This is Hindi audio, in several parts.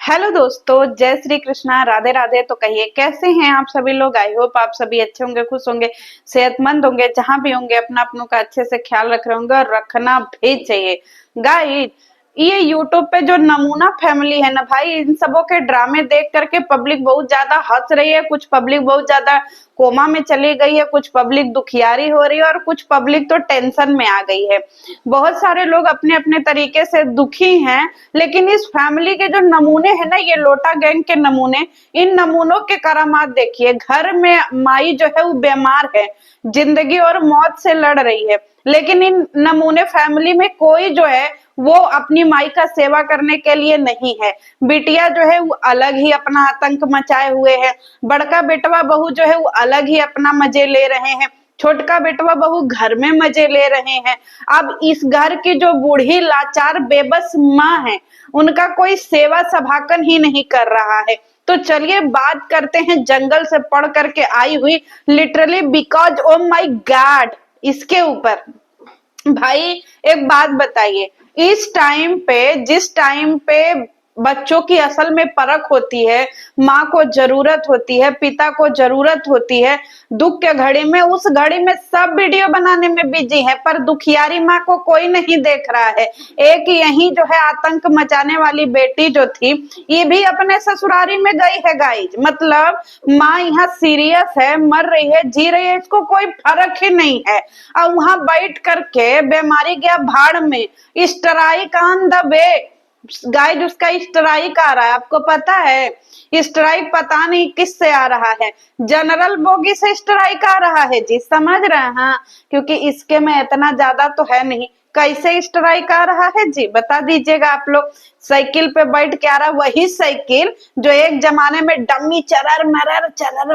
हेलो दोस्तों, जय श्री कृष्णा, राधे राधे। तो कहिए कैसे हैं आप सभी लोग। आई होप आप सभी अच्छे होंगे, खुश होंगे, सेहतमंद होंगे, जहां भी होंगे अपना अपनों का अच्छे से ख्याल रख रहे होंगे और रखना भी चाहिए। गाइस, ये यूट्यूब पे जो नमूना फैमिली है ना भाई, इन सबों के ड्रामे देख करके पब्लिक बहुत ज्यादा हंस रही है, कुछ पब्लिक बहुत ज्यादा कोमा में चली गई है, कुछ पब्लिक दुखियारी हो रही है और कुछ पब्लिक तो टेंशन में आ गई है। बहुत सारे लोग अपने अपने तरीके से दुखी हैं, लेकिन इस फैमिली के जो नमूने हैं ना, ये लोटा गैंग के नमूने, इन नमूनों के करामात देखिए। घर में माई जो है वो बीमार है, जिंदगी और मौत से लड़ रही है, लेकिन इन नमूने फैमिली में कोई जो है वो अपनी माई का सेवा करने के लिए नहीं है। बिटिया जो है वो अलग ही अपना आतंक मचाए हुए है, बड़का बेटवा बहू जो है वो अलग ही अपना मजे ले रहे हैं, छोटका बेटवा बहू घर में मजे ले रहे हैं। अब इस घर की जो बूढ़ी लाचार बेबस माँ है, उनका कोई सेवा सभाकन ही नहीं कर रहा है। तो चलिए बात करते हैं जंगल से पढ़ करके आई हुई literally because oh my God इसके ऊपर। भाई एक बात बताइए, इस टाइम पे जिस टाइम पे बच्चों की असल में परख होती है, माँ को जरूरत होती है, पिता को जरूरत होती है दुख के घड़ी में, उस घड़ी में सब वीडियो बनाने में बिजी है, पर दुखियारी माँ को कोई नहीं देख रहा है। एक यही जो है आतंक मचाने वाली बेटी जो थी, ये भी अपने ससुरारी में गई है गाइज। मतलब माँ यहाँ सीरियस है, मर रही है, जी रही है, इसको कोई फर्क ही नहीं है। और वहां बैठ करके बीमारी गया भाड़ में, strike on the way. Guide उसका स्ट्राइक आ रहा है, आपको पता है? स्ट्राइक पता नहीं किससे आ रहा है, जनरल बोगी से स्ट्राइक आ रहा है जी, समझ रहे हैं? हाँ, क्योंकि इसके में इतना ज्यादा तो है नहीं। कैसे स्ट्राइक आ रहा है जी, बता दीजिएगा आप लोग। साइकिल पे बैठ के आ रहा, वही साइकिल जो एक जमाने में डम्मी चरर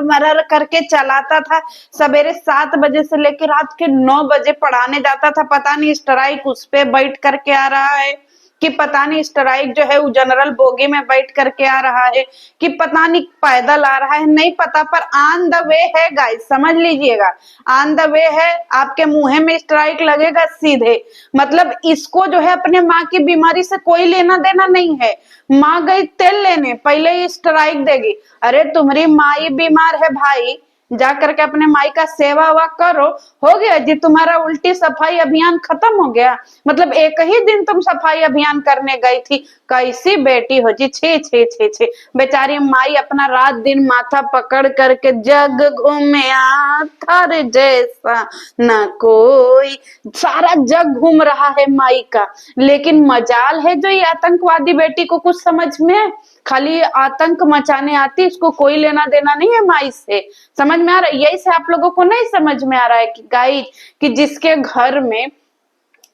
मरर करके चलाता था, सवेरे 7 बजे से लेकर रात के 9 बजे पढ़ाने जाता था। पता नहीं स्ट्राइक उस पे बैठ करके आ रहा है कि पता नहीं स्ट्राइक जो है वो जनरल बोगी में बैठ करके आ रहा है कि पता नहीं पैदल आ रहा है, नहीं पता, पर ऑन द वे है गाइस, समझ लीजिएगा। ऑन द वे है, आपके मुंह में स्ट्राइक लगेगा सीधे। मतलब इसको जो है अपने माँ की बीमारी से कोई लेना देना नहीं है। माँ गई तेल लेने, पहले ही स्ट्राइक देगी। अरे तुम्हारी माँ बीमार है भाई, जा करके अपने माई का सेवा वा करो। हो गया जी तुम्हारा उल्टी सफाई अभियान खत्म हो गया। मतलब एक ही दिन तुम सफाई अभियान करने गई थी, कैसी बेटी हो जी, छे छे छे छे। बेचारी माई अपना रात दिन माथा पकड़ करके जग घूमे थार जैसा न कोई, सारा जग घूम रहा है माई का। लेकिन मजाल है जो ये आतंकवादी बेटी को कुछ समझ में, खाली आतंक मचाने आती, इसको कोई लेना देना नहीं है माई से। समझ में आ रहा है? यही से आप लोगों को नहीं समझ में आ रहा है कि गाइस, कि जिसके घर में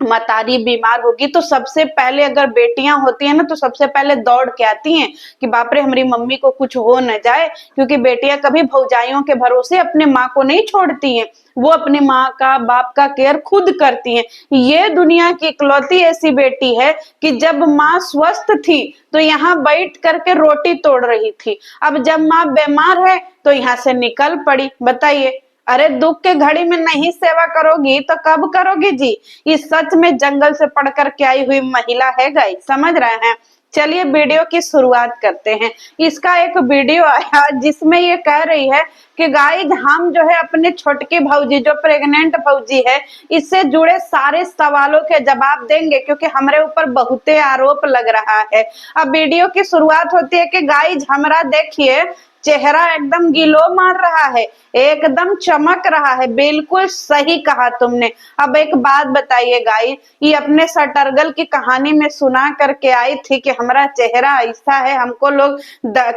मतारी बीमार होगी तो सबसे पहले, अगर बेटियां होती है ना, तो सबसे पहले दौड़ के आती हैं कि बाप रे हमारी मम्मी को कुछ हो न जाए। क्योंकि बेटियां कभी भौजाइयों के भरोसे अपने माँ को नहीं छोड़ती हैं, वो अपनी माँ का बाप का केयर खुद करती हैं। ये दुनिया की इकलौती ऐसी बेटी है कि जब माँ स्वस्थ थी तो यहाँ बैठ करके रोटी तोड़ रही थी, अब जब माँ बीमार है तो यहाँ से निकल पड़ी। बताइए, अरे दुख के घड़ी में नहीं सेवा करोगी तो कब करोगी जी? इस सच में जंगल से पढ़ कर के आई हुई महिला है गाइस, समझ रहे हैं? चलिए वीडियो की शुरुआत करते हैं। इसका एक वीडियो आया जिसमें ये कह रही है कि गाइस, हम जो है अपने छोटकी भौजी जो प्रेग्नेंट भौजी है, इससे जुड़े सारे सवालों के जवाब देंगे, क्योंकि हमारे ऊपर बहुते आरोप लग रहा है। अब वीडियो की शुरुआत होती है कि गाइस हमरा देखिए, चेहरा एकदम गिलो मार रहा है, एकदम चमक रहा है। बिल्कुल सही कहा तुमने। अब एक बात बताइए गाइस, ये अपने सटरगल की कहानी में सुना करके आई थी कि हमारा चेहरा ऐसा है, हमको लोग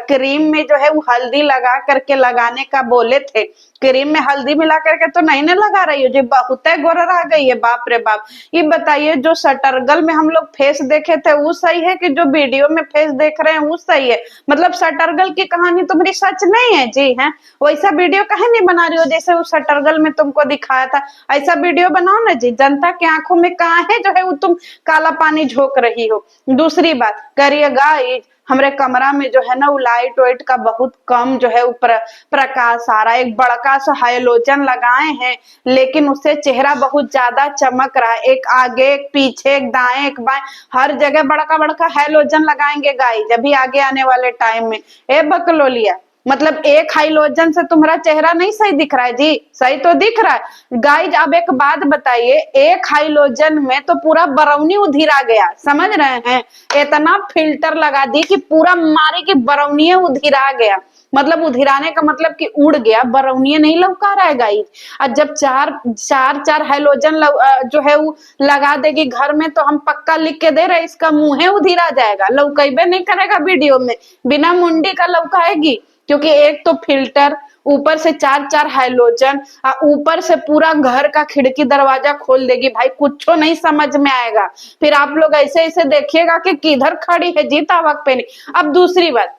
क्रीम में जो है वो हल्दी लगा करके लगाने का बोले थे। क्रीम में हल्दी मिला करके तो नहीं ना लगा रही हो जी, बहुत गोरा आ गई है, बाप रे बाप। ये बताइए, जो सटरगल में हम लोग फेस देखे थे वो सही है कि जो वीडियो में फेस देख रहे हैं वो सही है? मतलब सटरगल की कहानी तुम्हारी सच नहीं है जी? है वैसा वीडियो काहे नहीं बना रही हो जैसे वो सटरगल में तुमको दिखाया था? ऐसा वीडियो बनाओ ना जी, जनता की आंखों में कहाँ है जो है वो तुम काला पानी झोंक रही हो। दूसरी बात करिए गाइस, हमारे कमरा में जो है ना वो लाइट वाइट का बहुत कम जो है ऊपर प्रकाश आ रहा है। एक बड़का सा हाइलोजन लगाए हैं, लेकिन उससे चेहरा बहुत ज्यादा चमक रहा है। एक आगे, एक पीछे, एक दाएं, एक बाएं, हर जगह बड़का बड़का हाइलोजन लगाएंगे गाइस अभी आगे आने वाले टाइम में। ए बकलोलिया, मतलब एक हाइलोजन से तुम्हारा चेहरा नहीं सही दिख रहा है जी? सही तो दिख रहा है गाइज। अब एक बात बताइए, एक हाइलोजन में तो पूरा बरौनी उधिरा गया, समझ रहे हैं? इतना फिल्टर लगा दी कि पूरा मारे की बरौनी उधिरा गया। मतलब उधिराने का मतलब कि उड़ गया, बरौनी नहीं लौका रहा है गाइज। और जब चार चार चार हाइलोजन जो है वो लगा देगी घर में, तो हम पक्का लिख के दे रहे इसका मुंह उधिरा जाएगा, लौकेबे नहीं करेगा वीडियो में, बिना मुंडी का लौकाएगी। क्योंकि एक तो फिल्टर, ऊपर से चार चार हाइलोजन, ऊपर से पूरा घर का खिड़की दरवाजा खोल देगी भाई, कुछ नहीं समझ में आएगा। फिर आप लोग ऐसे ऐसे देखिएगा कि किधर खड़ी है जी तावक पे नहीं। अब दूसरी बात,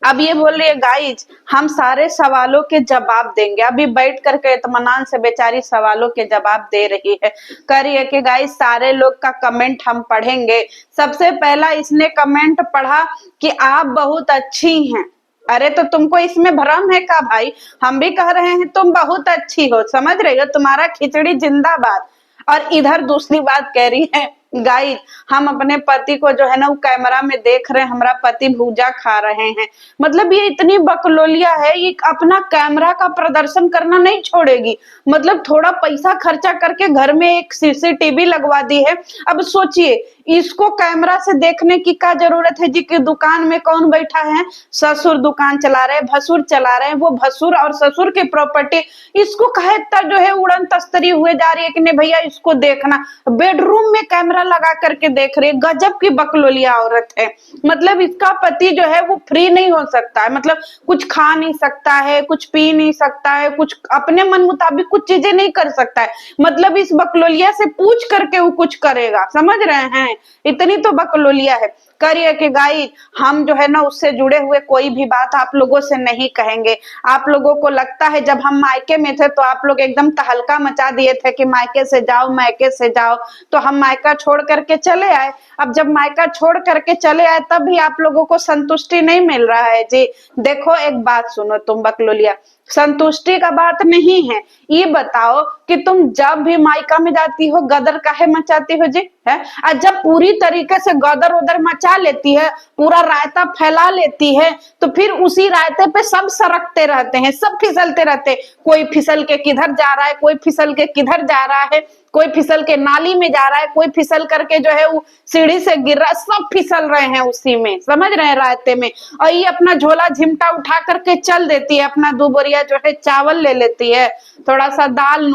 अब ये बोल रही है गाइज हम सारे सवालों के जवाब देंगे। अभी बैठ करके इत्मीनान से बेचारी सवालों के जवाब दे रही है, कह रही है कि गाइज सारे लोग का कमेंट हम पढ़ेंगे। सबसे पहला इसने कमेंट पढ़ा कि आप बहुत अच्छी हैं। अरे तो तुमको इसमें भ्रम है का भाई? हम भी कह रहे हैं तुम बहुत अच्छी हो, समझ रही हो, तुम्हारा खिचड़ी जिंदाबाद। और इधर दूसरी बात कह रही है गाइस हम अपने पति को जो है ना वो कैमरा में देख रहे हैं, हमारा पति भूजा खा रहे हैं। मतलब ये इतनी बकलोलिया है, ये अपना कैमरा का प्रदर्शन करना नहीं छोड़ेगी। मतलब थोड़ा पैसा खर्चा करके घर में एक सीसीटीवी लगवा दी है। अब सोचिए इसको कैमरा से देखने की क्या जरूरत है जी? कि दुकान में कौन बैठा है? ससुर दुकान चला रहे, भसुर चला रहे हैं, वो भसुर और ससुर की प्रॉपर्टी इसको कहता जो है उड़न तस्तरी हुए जा रही है कि नहीं भैया इसको देखना। बेडरूम में कैमरा लगा करके देख रही है, गजब की बकलोलिया औरत है। मतलब इसका पति जो है वो फ्री नहीं हो सकता है, मतलब कुछ खा नहीं सकता है, कुछ पी नहीं सकता है, कुछ अपने मन मुताबिक कुछ चीजें नहीं कर सकता है। मतलब इस बकलोलिया से पूछ करके वो कुछ करेगा, समझ रहे हैं? इतनी तो बकलोलिया है। करिए कि गाइस हम जो है ना उससे जुड़े हुए कोई भी बात आप लोगों से नहीं कहेंगे। आप लोगों को लगता है जब हम मायके में थे तो आप लोग एकदम तहलका मचा दिए थे कि मायके से जाओ, मायके से जाओ, तो हम मायका छोड़ करके चले आए। अब जब मायका छोड़ करके चले आए तब भी आप लोगों को संतुष्टि नहीं मिल रहा है जी। देखो एक बात सुनो तुम बकलोलिया, संतुष्टि का बात नहीं है। ये बताओ कि तुम जब भी मायका में जाती हो गदर काहे मचाती हो जी? है और जब पूरी तरीके से गदर उदर मचा लेती है, पूरा रायता फैला लेती है, तो फिर उसी रायते पे सब सरकते रहते हैं, सब फिसलते रहते हैं। कोई फिसल के किधर जा रहा है, कोई फिसल के किधर जा रहा है, कोई फिसल के नाली में जा रहा है, कोई फिसल करके जो है वो सीढ़ी से गिर रहा है, सब फिसल रहे हैं उसी में, समझ रहे हैं, रायते में। और ये अपना झोला झिमटा उठा करके चल देती है, अपना 2 बोरिया जो है चावल ले लेती है, थोड़ा सा दाल,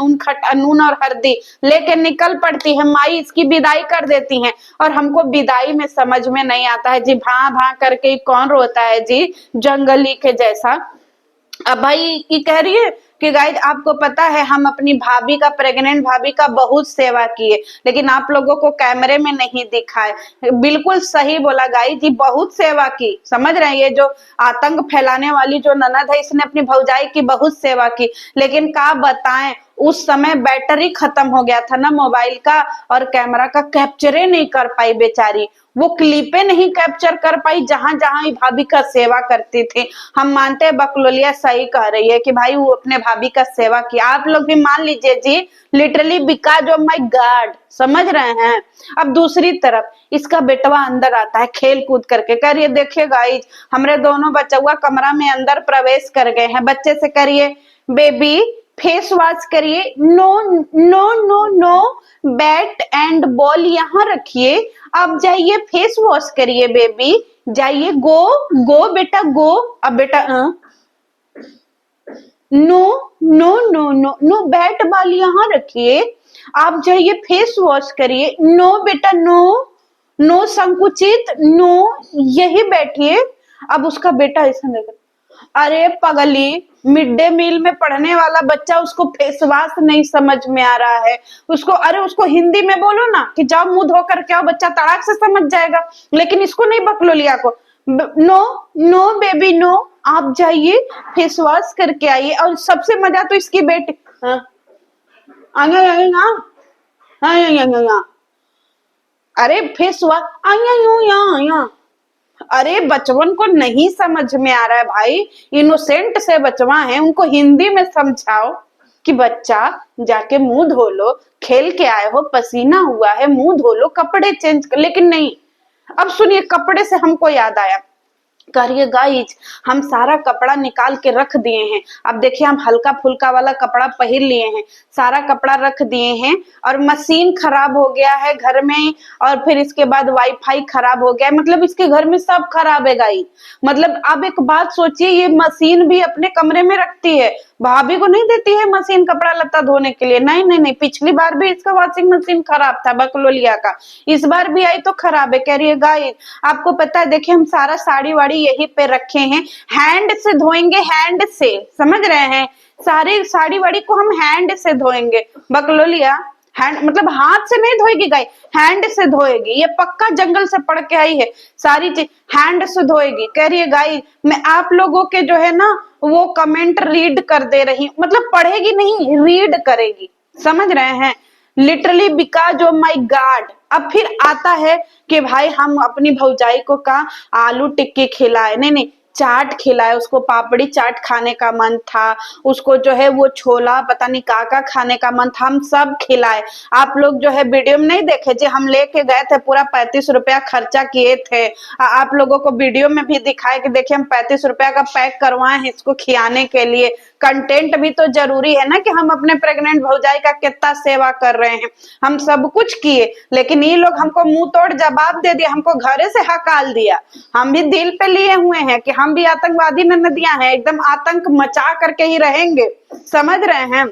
नून और हल्दी लेके निकल पड़ती है। माई इसकी विदाई कर देती हैं और हमको विदाई में समझ में नहीं आता है जी, भां भां करके कौन रोता है जी जंगली के जैसा। अब भाई ये कह रही है कि गाइज आपको पता है हम अपनी भाभी का, प्रेग्नेंट भाभी का बहुत सेवा किए, लेकिन आप लोगों को कैमरे में नहीं दिखाए। बिल्कुल सही बोला गाइज जी, बहुत सेवा की, समझ रहे हैं? ये जो आतंक फैलाने वाली जो ननद है इसने अपनी भौजाई की बहुत सेवा की, लेकिन क्या बताएं उस समय बैटरी खत्म हो गया था ना मोबाइल का, और कैमरा का कैप्चरे नहीं कर पाई बेचारी, वो क्लिपे नहीं कैप्चर कर पाई जहां जहां भाभी का सेवा करती थी। हम मानते हैं बकलोलिया सही कह रही है कि भाई वो अपने भाभी का सेवा किया, आप लोग भी मान लीजिए जी, literally because of my god, समझ रहे हैं? अब दूसरी तरफ इसका बेटवा अंदर आता है खेल कूद करके, करिए देखिए गाइज हमारे दोनों बच्चुआ कमरा में अंदर प्रवेश कर गए हैं। बच्चे से करिए बेबी फेस वॉश करिए, no no no no, bat and ball यहाँ रखिए, अब जाइए फेस वॉश करिए बेबी, जाइए, गो गो बेटा गो। अब बेटा no no no no no, bat ball यहाँ रखिए, आप जाइए फेस वॉश करिए, नो बेटा नो नो, संकुचित नो, यही बैठिए। अब उसका बेटा ऐसा देखा, अरे पगली, मिड डे मील में पढ़ने वाला बच्चा, उसको फेस वॉश नहीं समझ में आ रहा है उसको। अरे उसको हिंदी में बोलो ना कि जाओ मुंह धो करके आओ, बच्चा तड़ाक से समझ जाएगा, लेकिन इसको नहीं, बकलोलिया को नो नो बेबी नो, आप जाइए फेस वॉश करके आइए। और सबसे मजा तो इसकी बेटी, हाँ अरे फेस वॉश अरे बचवन को नहीं समझ में आ रहा है भाई, इनोसेंट से बचवा है, उनको हिंदी में समझाओ कि बच्चा जाके मुंह धो लो, खेल के आए हो, पसीना हुआ है, मुंह धो लो, कपड़े चेंज कर। लेकिन नहीं। अब सुनिए, कपड़े से हमको याद आया, करिए गाइज, हम सारा कपड़ा निकाल के रख दिए हैं। अब देखिए, हम हल्का फुल्का वाला कपड़ा पहन लिए हैं, सारा कपड़ा रख दिए हैं, और मशीन खराब हो गया है घर में, और फिर इसके बाद वाईफाई खराब हो गया है, मतलब इसके घर में सब खराब है गाइज। मतलब अब एक बात सोचिए, ये मशीन भी अपने कमरे में रखती है, भाभी को नहीं देती है मशीन कपड़ा लत्ता धोने के लिए। नहीं नहीं नहीं, पिछली बार भी इसका वॉशिंग मशीन खराब था बकलोलिया का, इस बार भी आई तो खराब है। कह रही है गाइस, आपको पता है, देखिए हम सारा साड़ी वाड़ी यहीं पे रखे हैं, हैंड से धोएंगे, हैंड से, समझ रहे हैं, सारी साड़ी वाड़ी को हम हैंड से धोएंगे। बकलोलिया हैंड मतलब हाथ से नहीं धोएगी गाय, हैंड से धोएगी, ये पक्का जंगल से पढ़ के आई है, सारी चीज हैंड से धोएगी। कह रही है गाय, मैं आप लोगों के जो है ना वो कमेंट रीड कर दे रही, मतलब पढ़ेगी नहीं, रीड करेगी, समझ रहे हैं, literally because of my God. अब फिर आता है कि भाई हम अपनी भौजाई को का आलू टिक्की खिलाए, नहीं नहीं, चाट खिलाए, उसको पापड़ी चाट खाने का मन था, उसको जो है वो छोला पता नहीं काका खाने का मन था, हम सब खिलाए। आप लोग जो है वीडियो में नहीं देखे जी, हम लेके गए थे, पूरा 35 रुपया खर्चा किए थे। आप लोगों को वीडियो में भी दिखाए कि देखिए हम 35 रुपया का पैक करवाए हैं इसको खिलाने के लिए। कंटेंट भी तो जरूरी है ना, कि हम अपने प्रेग्नेंट भौजाई का कितना सेवा कर रहे हैं, हम सब कुछ किए, लेकिन ये लोग हमको मुंह तोड़ जवाब दे दिया, हमको घरे से हकाल दिया। हम भी दिल पे लिए हुए हैं कि हम भी आतंकवादी नदियां हैं, एकदम आतंक मचा करके ही रहेंगे, समझ रहे हैं।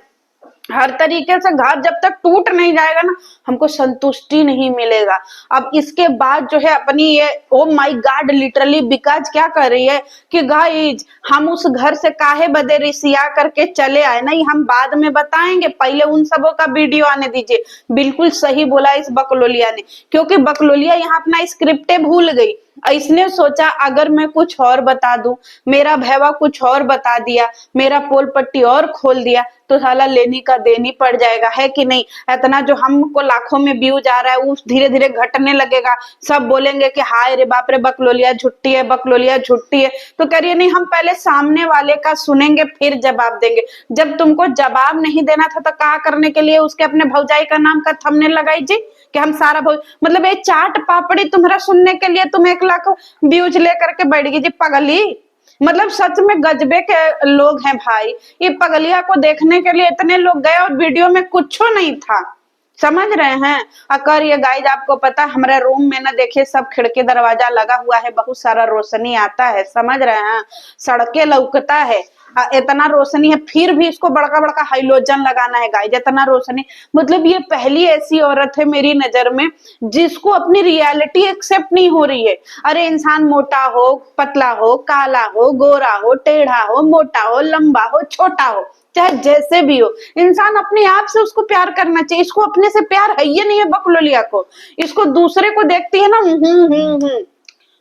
हर तरीके से घर जब तक टूट नहीं जाएगा ना, हमको संतुष्टि नहीं मिलेगा। अब इसके बाद जो है अपनी ये, oh my God, literally because क्या कर रही है कि गाइज, हम उस घर से काहे बदे रिसिया करके चले आए, नहीं हम बाद में बताएंगे, पहले उन सबों का वीडियो आने दीजिए। बिल्कुल सही बोला इस बकलोलिया ने, क्योंकि बकलोलिया यहाँ अपना स्क्रिप्टे भूल गई। इसने सोचा अगर मैं कुछ और बता दूं, मेरा भैवा कुछ और बता दिया, मेरा पोल पट्टी और खोल दिया, तो साला लेनी का देनी पड़ जाएगा, है कि नहीं। इतना जो हमको लाखों में व्यूज आ रहा है वो धीरे धीरे घटने लगेगा, सब बोलेंगे कि हाय रे बाप रे, बकलोलिया झुट्टी है, बकलोलिया झुट्टी है। तो करिए नहीं, हम पहले सामने वाले का सुनेंगे फिर जवाब देंगे। जब तुमको जवाब नहीं देना था तो क्या करने के लिए उसके अपने भौजाई का नाम का थंबनेल लगाई जी, कि हम सारा मतलब ये चाट पापड़ी तुम्हारा सुनने के लिए तुम 1 लाख व्यूज लेकर के बैठ गई जी पगली। मतलब सच में गजबे के लोग हैं भाई, ये पगलिया को देखने के लिए इतने लोग गए और वीडियो में कुछ नहीं था, समझ रहे हैं। अगर ये गाइज, आपको पता हमारे रूम में ना देखिए सब खिड़की दरवाजा लगा हुआ है, बहुत सारा रोशनी आता है, समझ रहे हैं, सड़कें लौकता है, इतना रोशनी है, फिर भी इसको बड़का बड़का हाइलोजन लगाना है गाइज, इतना रोशनी। मतलब ये पहली ऐसी औरत है मेरी नजर में जिसको अपनी रियलिटी एक्सेप्ट नहीं हो रही है। अरे इंसान मोटा हो, पतला हो, काला हो, गोरा हो, टेढ़ा हो, मोटा हो, लंबा हो, छोटा हो, चाहे जैसे भी हो, इंसान अपने आप से उसको प्यार करना चाहिए। इसको अपने से प्यार है ये नहीं है बकलोलिया को, इसको दूसरे को देखती है ना,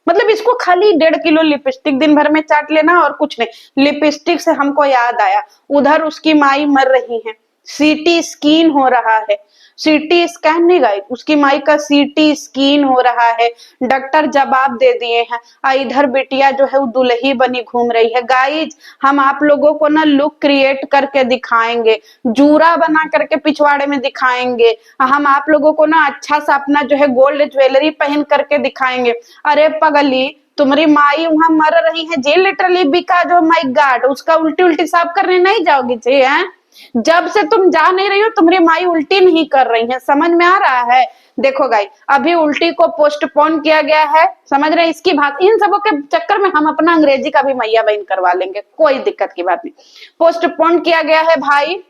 मतलब इसको खाली 1.5 किलो लिपस्टिक दिन भर में चाट लेना और कुछ नहीं। लिपस्टिक से हमको याद आया, उधर उसकी माई मर रही है, सीटी स्किन हो रहा है, सीटी स्कैन नहीं गई, उसकी माई का सीटी स्किन हो रहा है, डॉक्टर जवाब दे दिए हैं। इधर बिटिया जो है वो दुल्ही बनी घूम रही है। गाइज, हम आप लोगों को ना लुक क्रिएट करके दिखाएंगे, जूरा बना करके पिछवाड़े में दिखाएंगे, हम आप लोगों को ना अच्छा सा अपना जो है गोल्ड ज्वेलरी पहन करके दिखाएंगे। अरे पगली, तुम्हारी माई वहां मर रही है जी, literally because of my god, उसका उल्टी उल्टी साफ करने नहीं जाओगी जी, हैं। जब से तुम जा नहीं रही हो तुम्हारी माई उल्टी नहीं कर रही है, समझ में आ रहा है। देखो गाइस, अभी उल्टी को पोस्टपोन किया गया है, समझ रहे हैं, इसकी बात, इन सबों के चक्कर में हम अपना अंग्रेजी का भी मैया बहन करवा लेंगे, कोई दिक्कत की बात नहीं। पोस्टपोन किया गया है भाई,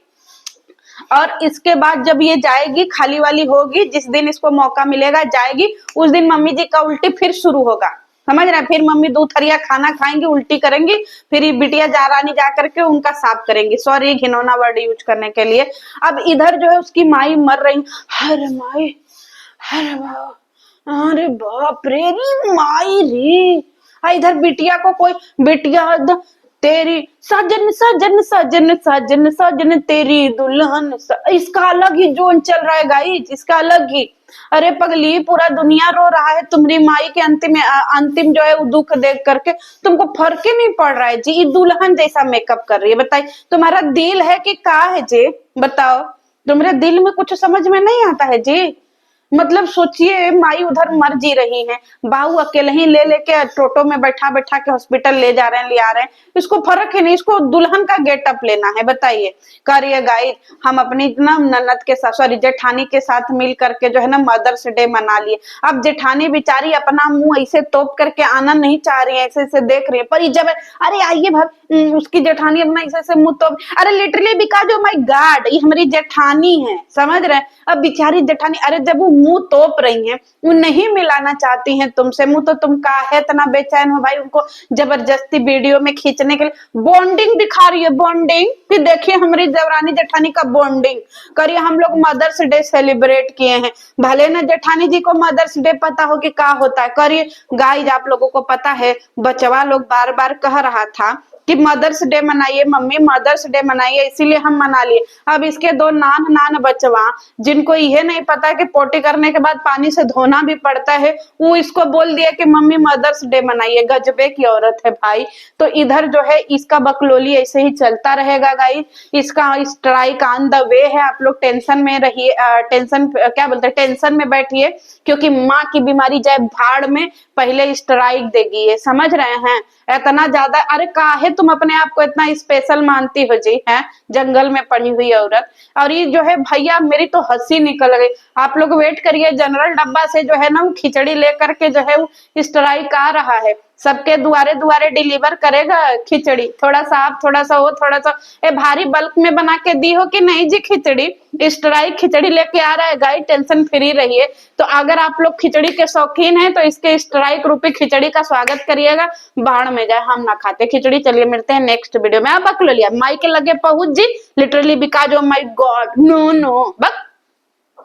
और इसके बाद जब ये जाएगी, खाली वाली होगी, जिस दिन इसको मौका मिलेगा जाएगी, उस दिन मम्मी जी का उल्टी फिर शुरू होगा, समझ रहे हैं। फिर मम्मी 2 थरिया खाना खाएंगी, उल्टी करेंगी, फिर ये बिटिया जा रानी जा करके उनका साफ करेंगी। सॉरी घिनौना वर्ड यूज करने के लिए। अब इधर जो है उसकी माई मर रही, हर माई, हर अरे बाप रे री माई रे। इधर बिटिया को कोई, बिटिया तेरी सजन सजन सजन सजन सजन तेरी दुल्हन इसका अलग ही जोन चल रहा है गाइस, इसका अलग ही। अरे पगली, पूरा दुनिया रो रहा है तुम्हारी माई के अंतिम जो है वो दुख देख करके, तुमको फर्क ही नहीं पड़ रहा है जी। ये दुल्हन जैसा मेकअप कर रही है, बताइए तुम्हारा दिल है कि का है जी? बताओ, तुम्हारे दिल में कुछ समझ में नहीं आता है जी। मतलब सोचिए, माई उधर मर जी रही है, बाहू अकेले ही ले लेके टोटो में बैठा बैठा के हॉस्पिटल ले जा रहे हैं, ले आ रहे हैं, इसको फर्क है नहीं, इसको दुल्हन का गेटअप लेना है। बताइए, करिए गाइस, हम अपनी ना ननद के साथ, सॉरी जेठानी के साथ मिल करके जो है ना मदर्स डे मना लिए। अब जेठानी बेचारी अपना मुंह ऐसे तोप करके आना नहीं चाह रही है, ऐसे ऐसे देख रही है, पर जब अरे आइए भाई, उसकी जेठानी अपना ऐसे ऐसे मुंह तोप, अरे literally because of my God ये हमारी जेठानी है, समझ रहे हैं? अब बेचारी जेठानी, अरे जब वो मुंह तोप रही हैं, वो नहीं मिलाना चाहती हैं तुमसे मुंह, तो तुम काहे इतना बेचैन हो भाई? उनको जबरदस्ती वीडियो में खींचने के लिए बॉन्डिंग दिखा रही है, बॉन्डिंग। फिर देखिए हमारी देवरानी जेठानी का बॉन्डिंग करिए। हम लोग मदर्स डे सेलिब्रेट किए हैं, भले ना जेठानी जी को मदर्स डे पता हो कि क्या होता है। करिए गाइज, आप लोगों को पता है, बचवा लोग बार बार कह रहा था कि मदर्स डे मनाइए मम्मी, मदर्स डे मनाइए, इसीलिए हम मना लिए। अब इसके दो नान नान बचवा, जिनको यह नहीं पता कि पोटी करने के बाद पानी से धोना भी पड़ता है, वो इसको बोल दिया कि मम्मी मदर्स डे मनाइए। गजबे की औरत है भाई। तो इधर जो है इसका बकलोली ऐसे ही चलता रहेगा गाइस, इसका स्ट्राइक ऑन द वे है। आप लोग टेंशन में रहिए, टेंशन क्या बोलते हैं, टेंशन में बैठिए, क्योंकि माँ की बीमारी जाए भाड़ में, पहले स्ट्राइक देगी ये, समझ रहे हैं? इतना ज्यादा, अरे काहे तुम अपने आप को इतना स्पेशल मानती हो जी, हैं जंगल में पड़ी हुई औरत। और ये जो है भैया, मेरी तो हंसी निकल गई। आप लोग वेट करिए, जनरल डब्बा से जो है ना वो खिचड़ी लेकर के जो है वो स्ट्राइक आ रहा है, सबके दुआरे दुआरे डिलीवर करेगा खिचड़ी। थोड़ा सा आप, थोड़ा सा वो, थोड़ा सा ए, भारी बल्क में बना के दी हो कि नहीं जी खिचड़ी? स्ट्राइक खिचड़ी लेके आ रहा है गाइस, टेंशन फ्री रहिए। तो अगर आप लोग खिचड़ी के शौकीन हैं तो इसके स्ट्राइक रूपी खिचड़ी का स्वागत करिएगा। बाढ़ में जाए, हम ना खाते खिचड़ी। चलिए मिलते हैं नेक्स्ट वीडियो में। अब बक लो लिया माई के लगे पहुंच जी, literally because of my god, no no buck.